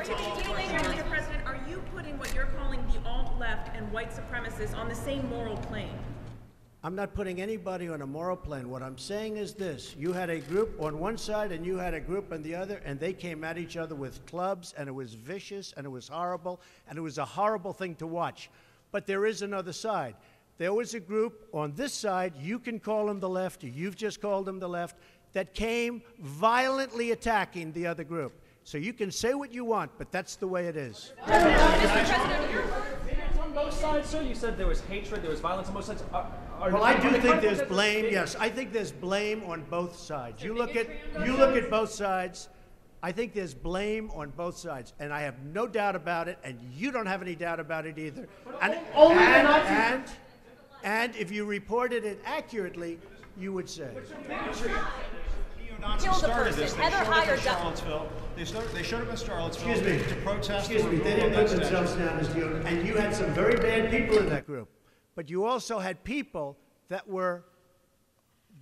Mr. President, are you putting what you're calling the alt-left and white supremacists on the same moral plane? I'm not putting anybody on a moral plane. What I'm saying is this. You had a group on one side and you had a group on the other, and they came at each other with clubs, and it was vicious, and it was horrible, and it was a horrible thing to watch. But there is another side. There was a group on this side, you can call them the left, or you've just called them the left, that came violently attacking the other group. So you can say what you want, but that's the way it is. On both sides, sir? You said there was hatred, there was violence on both sides. Well, I do think there's blame. Yes, I think there's blame on both sides. You look at both sides. I think there's blame on both sides, and I have no doubt about it, and you don't have any doubt about it either. And if you reported it accurately, you would say. Neo-Nazis started this. They showed up in Charlottesville. They showed up in Charlottesville to protest. Excuse me. They didn't put themselves down as neo, and you had some very bad people in that group. But you also had people that were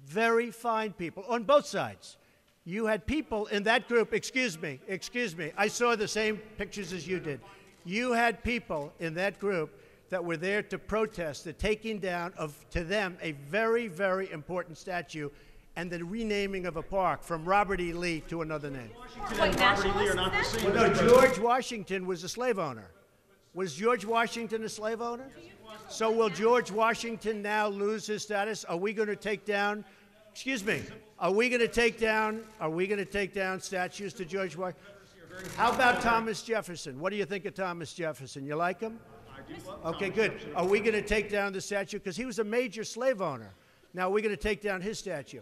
very fine people on both sides. You had people in that group, excuse me, I saw the same pictures as you did. You had people in that group that were there to protest the taking down of, to them, a very, very important statue and the renaming of a park from Robert E. Lee to another name. Washington and Robert E. Lee are not the same. Well, no, George Washington was a slave owner. Was George Washington a slave owner? So will George Washington now lose his status? Are we going to take down, excuse me, are we going to take down statues to George Washington? How about Thomas Jefferson? What do you think of Thomas Jefferson? You like him? I do love Okay, Thomas good. Jefferson. Are we going to take down the statue? Because he was a major slave owner. Now we're going to take down his statue.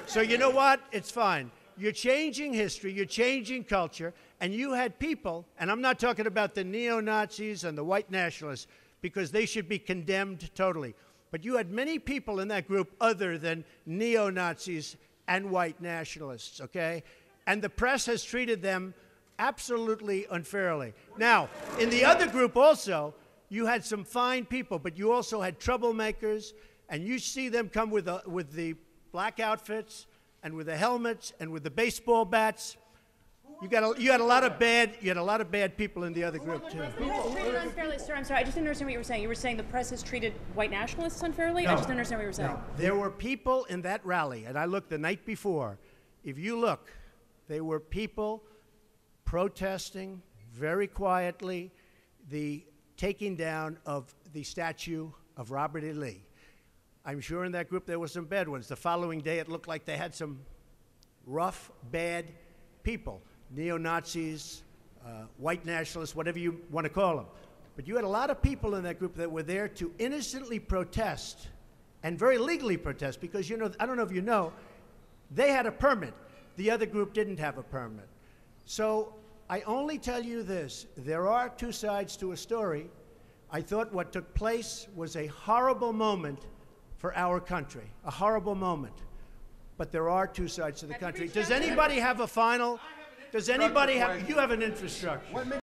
So you know what? It's fine. You're changing history, you're changing culture, and you had people, and I'm not talking about the neo-Nazis and the white nationalists, because they should be condemned totally. But you had many people in that group other than neo-Nazis and white nationalists, okay? And the press has treated them absolutely unfairly. Now, in the other group also, you had some fine people, but you also had troublemakers, and you see them come with the black outfits and with the helmets and with the baseball bats. You had a lot of bad people in the other group too. Treated unfairly, sir. I'm sorry, I just didn't understand what you were saying. You were saying the press has treated white nationalists unfairly? No, I just didn't understand what you were saying. No. There were people in that rally, and I looked the night before. If you look, there were people protesting very quietly the taking down of the statue of Robert E. Lee. I'm sure in that group there were some bad ones. The following day it looked like they had some rough, bad people. Neo-Nazis, white nationalists, whatever you want to call them. But you had a lot of people in that group that were there to innocently protest, and very legally protest, because, you know, I don't know if you know, they had a permit. The other group didn't have a permit. So I only tell you this, there are two sides to a story. I thought what took place was a horrible moment for our country, a horrible moment. But there are two sides to the country. Does anybody have a final? Does anybody have? You have an infrastructure.